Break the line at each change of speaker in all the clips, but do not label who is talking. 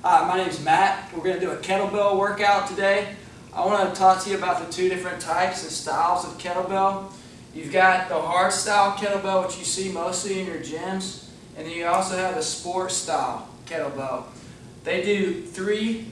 Hi, my name is Matt. We're going to do a kettlebell workout today. I want to talk to you about the two different types and styles of kettlebell. You've got the hard style kettlebell, which you see mostly in your gyms, and then you also have the sport style kettlebell. They do three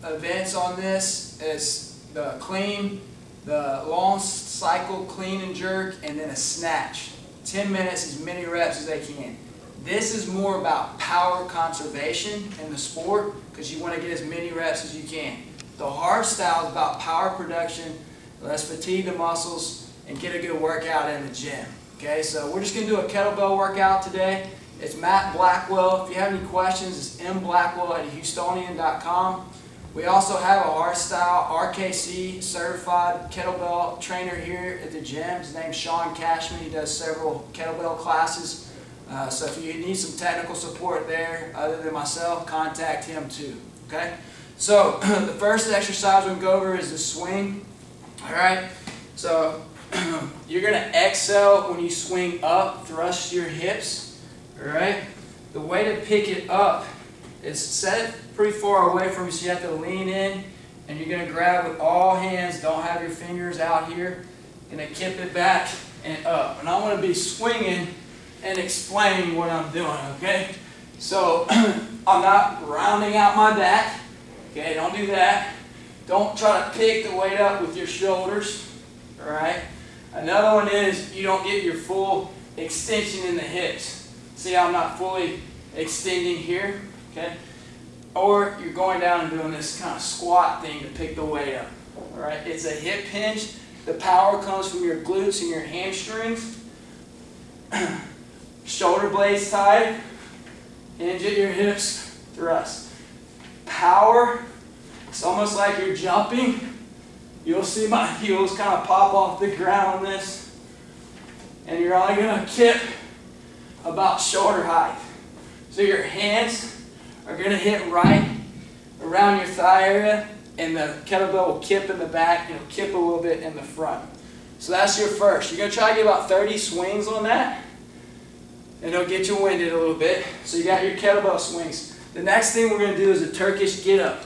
events on this. It's the clean, the long cycle clean and jerk, and then a snatch. 10 minutes, as many reps as they can. This is more about power conservation in the sport because you want to get as many reps as you can. The hard style is about power production. Let's fatigue the muscles and get a good workout in the gym. Okay, so we're just going to do a kettlebell workout today. It's Matt Blackwell. If you have any questions, it's mblackwell@Houstonian.com. We also have a hard style AKC certified kettlebell trainer here at the gym. His name's Sean Cashman. He does several kettlebell classes. So if you need some technical support there, other than myself, contact him too. Okay? So the first exercise we're going to go over is the swing. Alright? So you're going to exhale when you swing up, thrust your hips. Alright? The way to pick it up is set it pretty far away from you, so you have to lean in, and you're going to grab with all hands. Don't have your fingers out here. You're going to kip it back and up. And I want to be swinging and explain what I'm doing, okay? So I'm not rounding out my back, okay? Don't do that. Don't try to pick the weight up with your shoulders, all right? Another one is you don't get your full extension in the hips. See how I'm not fully extending here, okay? Or you're going down and doing this kind of squat thing to pick the weight up, all right? It's a hip hinge. The power comes from your glutes and your hamstrings. Shoulder blades tight, hinge at your hips, thrust. Power, it's almost like you're jumping. You'll see my heels kind of pop off the ground on this. And you're only going to kip about shoulder height. So your hands are going to hit right around your thigh area, and the kettlebell will kip in the back, and it'll kip a little bit in the front. So that's your first. You're going to try to get about 30 swings on that. And it'll get you winded a little bit. So you got your kettlebell swings. The next thing we're going to do is a Turkish get-up.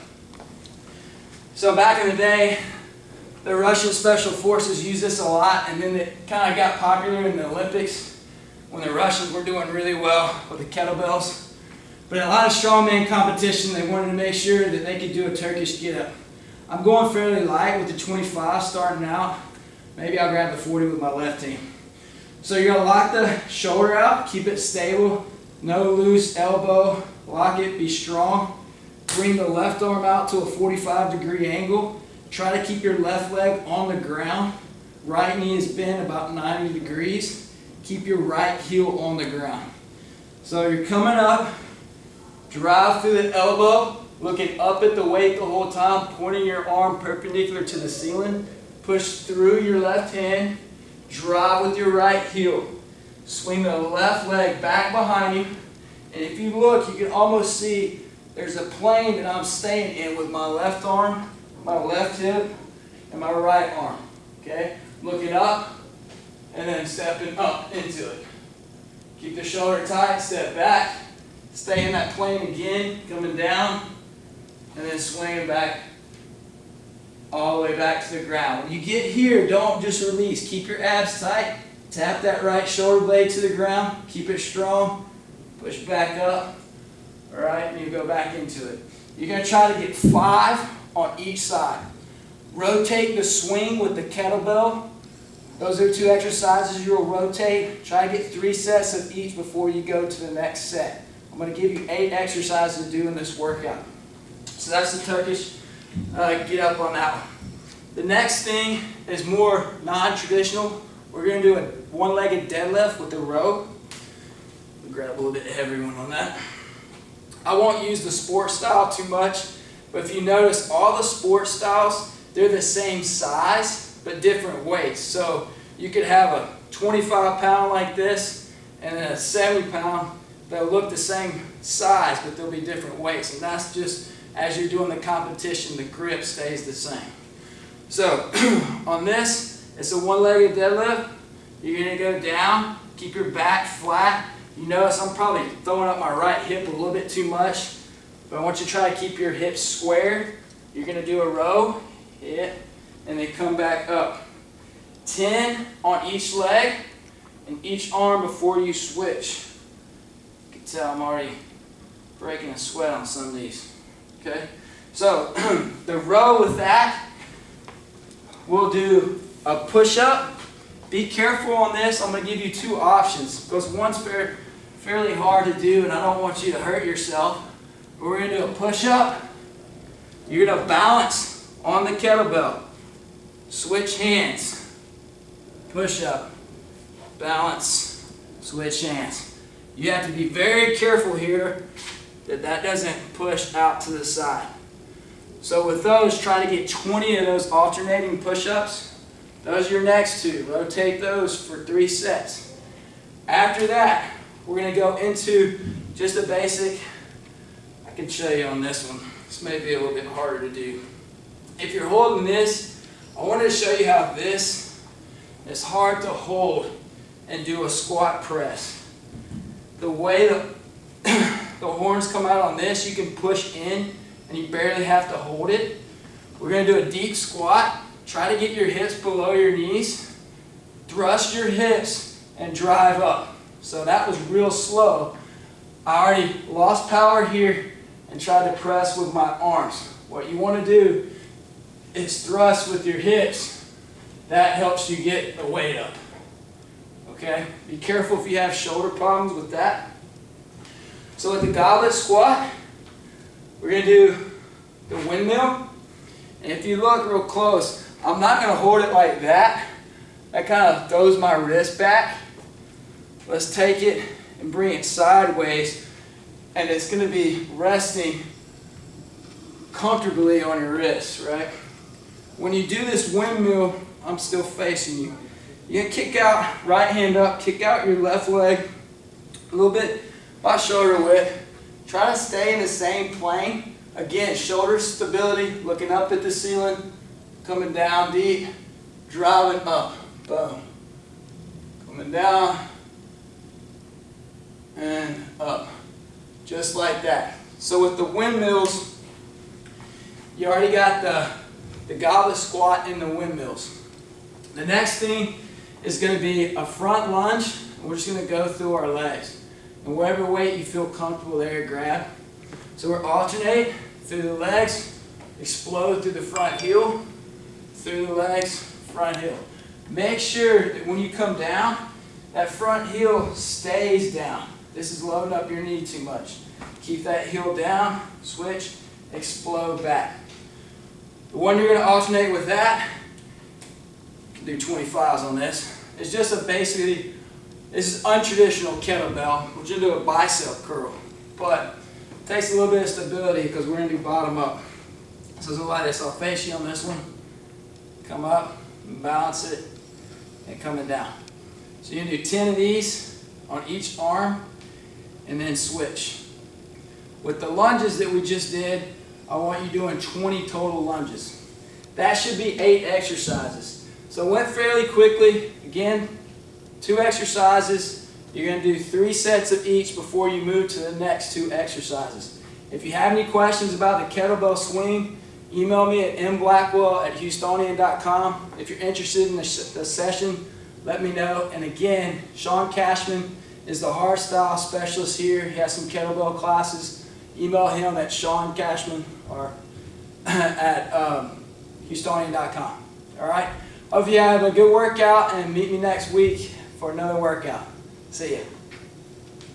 So back in the day, the Russian Special Forces used this a lot, and then it kind of got popular in the Olympics when the Russians were doing really well with the kettlebells. But in a lot of strongman competition, they wanted to make sure that they could do a Turkish get-up. I'm going fairly light with the 25 starting out. Maybe I'll grab the 40 with my left team. So you're going to lock the shoulder out, keep it stable, no loose elbow, lock it, be strong. Bring the left arm out to a 45-degree angle. Try to keep your left leg on the ground. Right knee is bent about 90 degrees. Keep your right heel on the ground. So you're coming up, drive through the elbow, looking up at the weight the whole time, pointing your arm perpendicular to the ceiling. Push through your left hand. Drive with your right heel. Swing the left leg back behind you. And if you look, you can almost see there's a plane that I'm staying in with my left arm, my left hip, and my right arm. Okay? Looking up, and then stepping up into it. Keep the shoulder tight, step back. Stay in that plane again, coming down, and then swinging back all the way back to the ground. When you get here, don't just release. Keep your abs tight. Tap that right shoulder blade to the ground. Keep it strong. Push back up. All right, and you go back into it. You're going to try to get 5 on each side. Rotate the swing with the kettlebell. Those are 2 exercises you'll rotate. Try to get 3 sets of each before you go to the next set. I'm going to give you 8 exercises to do in this workout. So that's the Turkish get up on that one. The next thing is more non-traditional. We're going to do a one-legged deadlift with a row. We'll grab a little bit heavier one on that. I won't use the sport style too much, but if you notice, all the sport styles, they're the same size, but different weights. So you could have a 25-pound like this, and then a 70-pound. They'll look the same size, but they'll be different weights. And that's just as you're doing the competition, the grip stays the same. So on this, it's a one-legged deadlift. You're going to go down, keep your back flat. You notice I'm probably throwing up my right hip a little bit too much, But I want you to try to keep your hips squared. You're going to do a row, hit, and then come back up. 10 on each leg and each arm before you switch. You can tell I'm already breaking a sweat on some of these. Okay? So, the row with that, we'll do a push-up. Be careful on this. I'm going to give you two options because one's fairly hard to do and I don't want you to hurt yourself. We're going to do a push-up. You're going to balance on the kettlebell. Switch hands. Push-up. Balance. Switch hands. You have to be very careful here that that doesn't push out to the side. So with those, try to get 20 of those alternating push-ups. Those are your next two. Rotate those for 3 sets. After that, we're going to go into just a basic. I can show you on this one. This may be a little bit harder to do. If you're holding this, I wanted to show you how this is hard to hold and do a squat press. The way the horns come out on this, you can push in and you barely have to hold it. We're going to do a deep squat. Try to get your hips below your knees. Thrust your hips and drive up. So that was real slow. I already lost power here and tried to press with my arms. What you want to do is thrust with your hips. That helps you get the weight up. Okay? Be careful if you have shoulder problems with that. So with the goblet squat, we're going to do the windmill. And if you look real close, I'm not going to hold it like that. That kind of throws my wrist back. Let's take it and bring it sideways. And it's going to be resting comfortably on your wrist, right? When you do this windmill, I'm still facing you. You're going to kick out, right hand up, kick out your left leg a little bit by shoulder width. Try to stay in the same plane. Again, shoulder stability, looking up at the ceiling, coming down deep, driving up. Boom. Coming down and up. Just like that. So with the windmills, you already got the goblet squat and the windmills. The next thing is going to be a front lunge. We're just going to go through our legs. And whatever weight you feel comfortable there, grab. So we're alternate through the legs, explode through the front heel, through the legs, front heel. Make sure that when you come down, that front heel stays down. This is loading up your knee too much. Keep that heel down, switch, explode back. The one you're going to alternate with that, you can do 25s on this. It's just a basically, this is untraditional kettlebell. We're going to do a bicep curl, but it takes a little bit of stability because we're going to do bottom up. So something like this. I'll face you on this one. Come up, balance it, and coming down. So you're going to do 10 of these on each arm, and then switch. With the lunges that we just did, I want you doing 20 total lunges. That should be 8 exercises. So it went fairly quickly. Again, 2 exercises. You're going to do 3 sets of each before you move to the next 2 exercises. If you have any questions about the kettlebell swing, email me at mblackwell@houstonian.com. If you're interested in the session, let me know. And again, Sean Cashman is the hardstyle specialist here. He has some kettlebell classes. Email him at Sean Cashman or at Houstonian.com. All right? Hope you have a good workout and meet me next week for another workout. See ya.